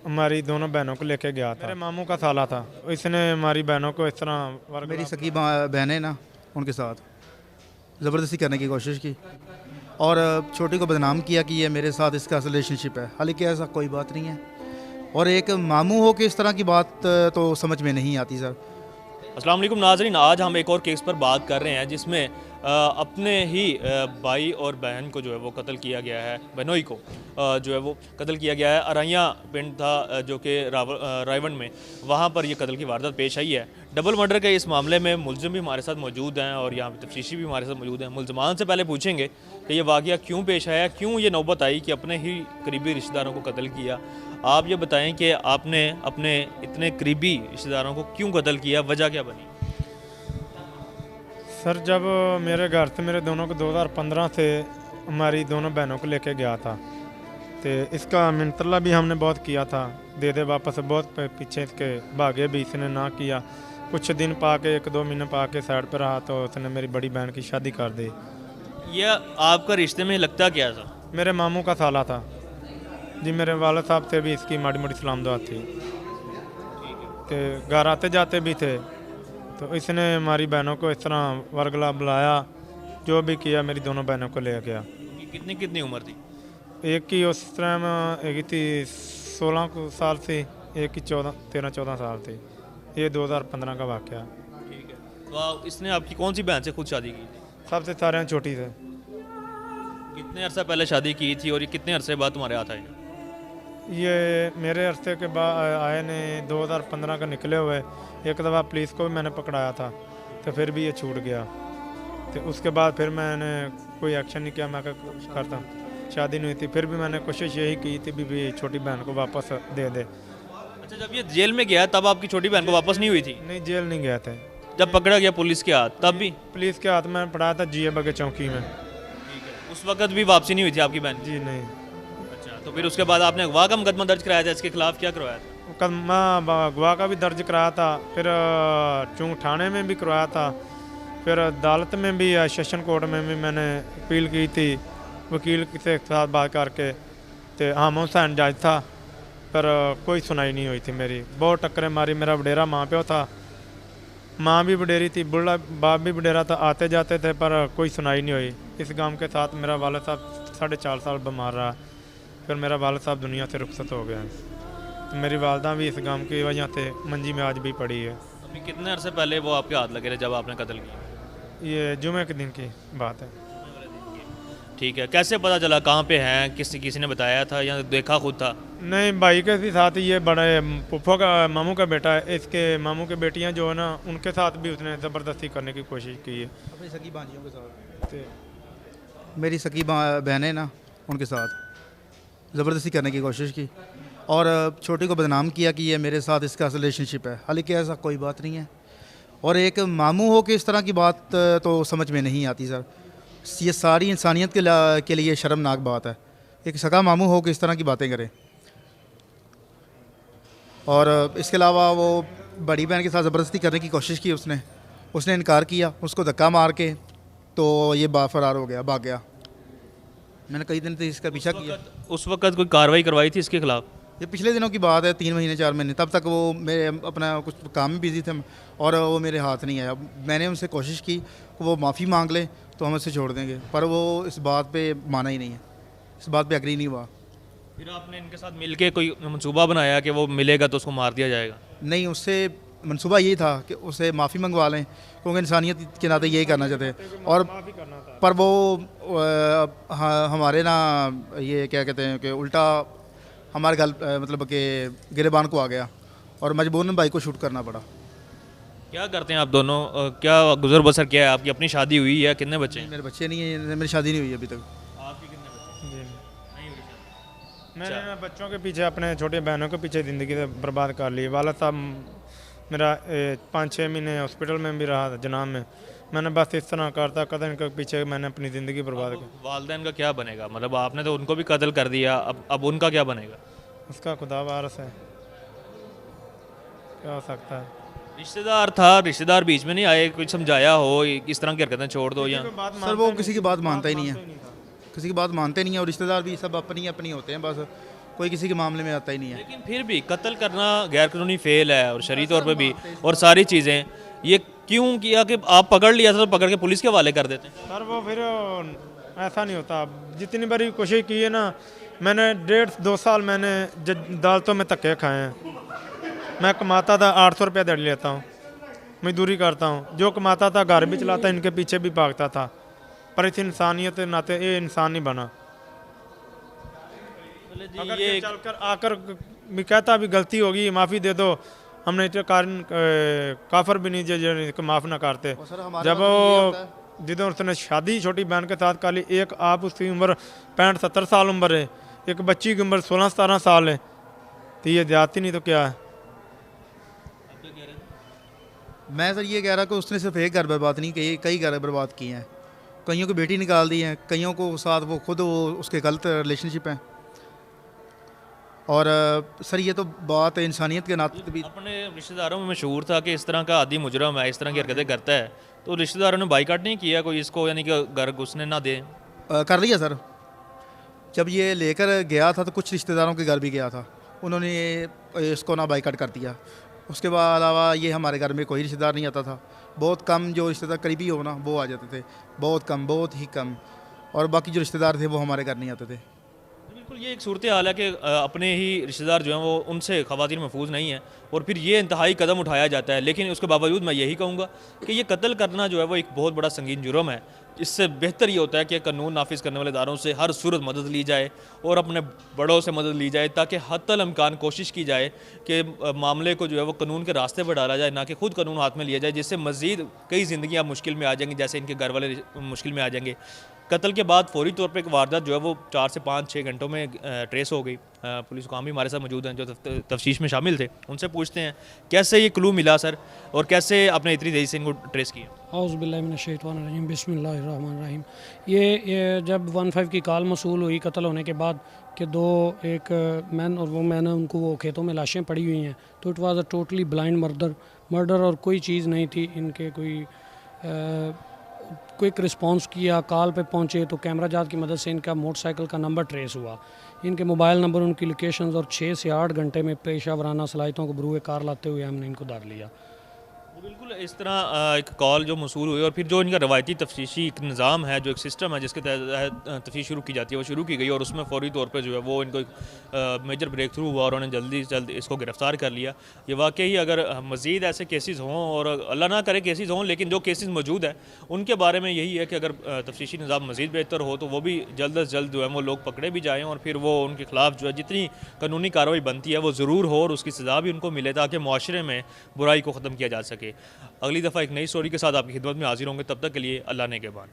हमारी दोनों बहनों को लेके गया था। मेरे मामू का साला था, इसने हमारी बहनों को इस तरह मेरी सगी बहनें ना, उनके साथ ज़बरदस्ती करने की कोशिश की और छोटी को बदनाम किया कि ये मेरे साथ इसका रिलेशनशिप है। हालांकि ऐसा कोई बात नहीं है। और एक मामू हो के इस तरह की बात तो समझ में नहीं आती सर। अस्सलाम वालेकुम नाज़रीन, आज हम एक और केस पर बात कर रहे हैं जिसमें अपने ही भाई और बहन को जो है वो कत्ल किया गया है। बहनोई को जो है वो कत्ल किया गया है। अरैया पिंड था जो कि रायवंड में, वहाँ पर ये कत्ल की वारदात पेश आई है। डबल मर्डर के इस मामले में मुलजिम भी हमारे साथ मौजूद हैं और यहाँ पे तफ्तीशी भी हमारे साथ मौजूद हैं। मुलजमान से पहले पूछेंगे कि ये वाक़या क्यों पेश आया, क्यों ये नौबत आई कि अपने ही करीबी रिश्तेदारों को कत्ल किया। आप ये बताएं कि आपने अपने इतने करीबी रिश्तेदारों को क्यों कत्ल किया, वजह क्या बनी? सर, जब मेरे घर से मेरे दोनों को 2015 से हमारी दोनों बहनों को लेके गया था, तो इसका मिंतला भी हमने बहुत किया था, दे दे वापस, बहुत पीछे इसके भागे भी इसने ना किया। कुछ दिन पा के 1-2 महीने पा के साइड पर रहा तो उसने मेरी बड़ी बहन की शादी कर दी। यह आपका रिश्ते में लगता क्या था? मेरे मामू का साला था जी। मेरे वालिद साहब से भी इसकी माड़ी मोटी सलाम दुआ थी, तो घर आते जाते भी थे। तो इसने हमारी बहनों को इस तरह वर्गला बुलाया, जो भी किया, मेरी दोनों बहनों को ले गया। कितनी कितनी उम्र थी? एक की उस टाइम एक की थी 16 साल थी, एक की 13-14 साल थी। ये 2015 का वाक़या। ठीक है। तो इसने आपकी कौन सी बहन से खुद शादी की थी? सबसे सारे छोटी थे। कितने अरसे पहले शादी की थी और ये कितने अरसे बाद तुम्हारे हाथ आए? ये मेरे अरसे के बाद आए ने 2015 का निकले हुए। एक दफ़ा पुलिस को भी मैंने पकड़ाया था, तो फिर भी ये छूट गया। तो उसके बाद फिर मैंने कोई एक्शन नहीं किया। मैं करता, शादी नहीं हुई थी। फिर भी मैंने कोशिश यही की थी भी छोटी बहन को वापस दे दे। अच्छा, जब ये जेल में गया तब आपकी छोटी बहन को वापस नहीं हुई थी? नहीं, जेल नहीं गए थे। जब पकड़ा गया पुलिस के हाथ तब भी? पुलिस के हाथ में पढ़ाया था GA बगे चौकी में। उस वक्त भी वापसी नहीं हुई थी आपकी बहन की? जी नहीं। अच्छा, तो फिर उसके बाद आपने अगवा का मुकदमा दर्ज कराया था, इसके खिलाफ क्या करवाया था? मुकदमा अगवा का भी दर्ज कराया था, फिर चूंग थाने में भी करवाया था, फिर अदालत में भी, सेशन कोर्ट में भी मैंने अपील की थी वकील से साथ बात करके। तो हम हुसैन जज था, पर कोई सुनाई नहीं हुई थी मेरी। बहुत टक्करें मारी। मेरा वडेरा माँ प्यो था, माँ भी वडेरी थी, बुढ़ा बाप भी वडेरा था। आते जाते थे पर कोई सुनाई नहीं हुई। इस गांव के साथ मेरा वालिद साहब 4.5 साल बीमार रहा, फिर मेरा वालिद साहब दुनिया से रुखसत हो गया। तो मेरी वालदा भी इस गांव की वजह से मंजी में आज भी पड़ी है। अभी कितने अरसे पहले वो आपके हाथ लगे थे जब आपने कत्ल किया? ये जुमे के दिन की बात है। ठीक है। कैसे पता चला, कहाँ पे हैं, किसी ने बताया था या देखा खुद था? नहीं, भाई के भी साथ ये बड़े पुप्पो का मामू का बेटा है। इसके मामू की बेटियां जो है ना, उनके साथ भी उसने ज़बरदस्ती करने की कोशिश की है। अपनी सगी भांजियों के साथ, तो मेरी सगी बहनें ना, उनके साथ ज़बरदस्ती करने की कोशिश की और छोटी को बदनाम किया कि ये मेरे साथ इसका रिलेशनशिप है। हालांकि ऐसा कोई बात नहीं है। और एक मामू हो के इस तरह की बात तो समझ में नहीं आती सर। ये सारी इंसानियत के लिए शर्मनाक बात है। एक सगा मामू हो के इस तरह की बातें करें। और इसके अलावा वो बड़ी बहन के साथ ज़बरदस्ती करने की कोशिश की उसने इनकार किया। उसको धक्का मार के तो ये फरार हो गया, भाग गया। मैंने कई दिन से इसका पीछा किया। उस वक्त कोई कार्रवाई करवाई थी इसके खिलाफ? ये पिछले दिनों की बात है, 3 महीने 4 महीने। तब तक वो मेरे अपना कुछ काम में बिजी थे और वो मेरे हाथ नहीं आया। मैंने उनसे कोशिश की कि वो माफ़ी मांग ले तो हम उसे छोड़ देंगे, पर वो इस बात पे माना ही नहीं है, इस बात पे एग्री नहीं हुआ। फिर आपने इनके साथ मिलके कोई मंसूबा बनाया कि वो मिलेगा तो उसको मार दिया जाएगा? नहीं, उससे मंसूबा यही था कि उसे माफ़ी मंगवा लें, क्योंकि इंसानियत के नाते यही करना चाहते हैं। और पर वो हमारे ना, ये क्या कहते हैं कि उल्टा हमारे मतलब कि गिरेबान को आ गया और मजबूरन भाई को शूट करना पड़ा। क्या करते हैं आप दोनों? क्या गुजर बसर क्या है आपकी? अपनी शादी हुई है? कितने बच्चे हैं? मेरे बच्चे नहीं हैं, मेरी शादी नहीं हुई अभी तक। आपकी कितने बच्चे? जी नहीं हुई शादी। मैंने बच्चों के पीछे, अपने छोटे बहनों के पीछे ज़िंदगी से बर्बाद कर ली। वालिद साहब मेरा 5-6 महीने हॉस्पिटल में भी रहा था, जनाब में। मैंने बस इस तरह करता कदम इनके पीछे मैंने अपनी ज़िंदगी बर्बाद की। वालदैन का क्या बनेगा? मतलब आपने तो उनको भी कत्ल कर दिया, अब उनका क्या बनेगा? उसका खुदा वारस है, क्या हो सकता है। रिश्तेदार था, रिश्तेदार बीच में नहीं आए, कुछ समझाया हो इस तरह की हरकतें छोड़ दो या? सर वो किसी की बात मानता ही नहीं है, किसी की बात मानते नहीं है। और रिश्तेदार भी सब अपनी अपनी होते हैं बस। कोई किसी के मामले में आता ही नहीं है। लेकिन फिर भी कत्ल करना गैर कानूनी फेल है और शरई तौर पे भी, और सारी चीज़ें ये क्यों किया कि आप पकड़ लिया था तो पकड़ के पुलिस के हवाले कर देते हैं? सर वो फिर ऐसा नहीं होता। जितनी बारी कोशिश की है ना, मैंने 1.5-2 साल मैंने अदालतों में धक्के खाए हैं। मैं कमाता था 800 रुपया दिहाड़ी लेता हूँ, मजदूरी करता हूँ, जो कमाता था घर भी चलाता, इनके पीछे भी भागता था, पर इस इंसानियत के नाते ये इंसान नहीं बना। अगर ये ये चलकर आकर भी कहता भी गलती होगी माफ़ी दे दो, हमने इतने कारण काफर भी नहीं जो माफ़ ना करते। और सर हमारे जब पास ये वो होता है। जिधर उसने शादी छोटी बहन के साथ कर ली, एक आप उसकी उम्र 65-70 साल उम्र है, एक बच्ची की उम्र 16-17 साल है, तो ये ज्यादती नहीं तो क्या है? मैं सर ये कह रहा कि उसने सिर्फ एक घर बर्बाद नहीं किए, कई घर बर्बाद किए हैं। कईयों की बेटी निकाल दी है, कईयों को साथ वो खुद वो उसके गलत रिलेशनशिप हैं। और सर ये तो बात इंसानियत के नाते भी अपने रिश्तेदारों में मशहूर था कि इस तरह का आदि मुजरम है, इस तरह की हरकतें करता है, तो रिश्तेदारों ने बाइकाट नहीं किया कोई इसको, यानी कि घर घुसने ना दे? कर लिया सर। जब ये लेकर गया था तो कुछ रिश्तेदारों के घर भी गया था, उन्होंने इसको ना बाइकाट कर दिया। उसके बाद अलावा ये हमारे घर में कोई रिश्तेदार नहीं आता था, बहुत कम जो रिश्तेदार करीबी हो ना वो आ जाते थे, बहुत कम, बहुत ही कम। और बाकी जो रिश्तेदार थे वो हमारे घर नहीं आते थे। बिल्कुल, ये एक सूरत हाल है कि अपने ही रिश्तेदार जो हैं वो उनसे ख़वातीन महफूज नहीं है, और फिर ये इंतहाई कदम उठाया जाता है। लेकिन उसके बावजूद मैं यही कहूँगा कि ये कत्ल करना जो है वो एक बहुत बड़ा संगीन जुर्म है। इससे बेहतर ये होता है कि कानून नाफिज करने वाले इदारों से हर सूरत मदद ली जाए और अपने बड़ों से मदद ली जाए, ताकि हत्तल इम्कान कोशिश की जाए कि मामले को जो है वो कानून के रास्ते पर डाला जाए, ना कि खुद कानून हाथ में लिया जाए, जिससे मज़ीद कई ज़िंदगियाँ मुश्किल में आ जाएंगी, जैसे इनके घर वाले मुश्किल में आ जाएंगे। कत्ल के बाद फौरी तौर पे एक वारदात जो है वो 4 से 5-6 घंटों में ट्रेस हो गई। पुलिस काम भी हमारे साथ मौजूद हैं जो तफ्तीश में शामिल थे, उनसे पूछते हैं कैसे ये क्लू मिला सर, और कैसे आपने इतनी देरी से इनको ट्रेस किया? औज़ुबिल्लाहिमिनश्शैतानिर्रजीम, बिस्मिल्लाहिर्रहमानिर्रहीम। ये जब 15 की कॉल मसूल हुई कत्ल होने के बाद कि एक मैन और वो मैंने उनको वो खेतों में लाशें पड़ी हुई हैं, तो it was a totally blind murder और कोई चीज़ नहीं थी इनके, कोई क्विक रिस्पांस किया, कॉल पे पहुंचे तो कैमरा जात की मदद से इनका मोटरसाइकिल का नंबर ट्रेस हुआ, इनके मोबाइल नंबर, उनकी लोकेशंस, और 6 से 8 घंटे में पेशा वराना सलाहियतों को बरूए कार लाते हुए हमने इनको धर लिया। बिल्कुल, इस तरह एक कॉल जो मसूल हुई और फिर जो इनका रवायती तफ्तीशी एक निज़ाम है, जो एक सिस्टम है जिसके तहत तफ्तीश शुरू की जाती है, वो शुरू की गई और उसमें फौरी तौर पे जो है वो इनको एक मेजर ब्रेक थ्रू हुआ और उन्होंने जल्दी से जल्द इसको गिरफ़्तार कर लिया। ये वाकई अगर मज़ीद ऐसे केसेस हों, और अल्लाह ना करे केसेस हों, लेकिन जो केसेस मौजूद हैं उनके बारे में यही है कि अगर तफ्तीशी निज़ाम मज़ीद बेहतर हो तो वो भी जल्द अज जल्द जो है वो लोग पकड़े भी जाएँ, और फिर वो उनके ख़िलाफ़ जो है जितनी कानूनी कार्रवाई बनती है वो ज़रूर हो और उसकी सज़ा भी उनको मिले, ताकि मुआशरे में बुराई को ख़त्म किया जा सके। अगली दफ़ा एक नई स्टोरी के साथ आपकी खिदमत में हाजिर होंगे, तब तक के लिए अल्लाह ने के बाद।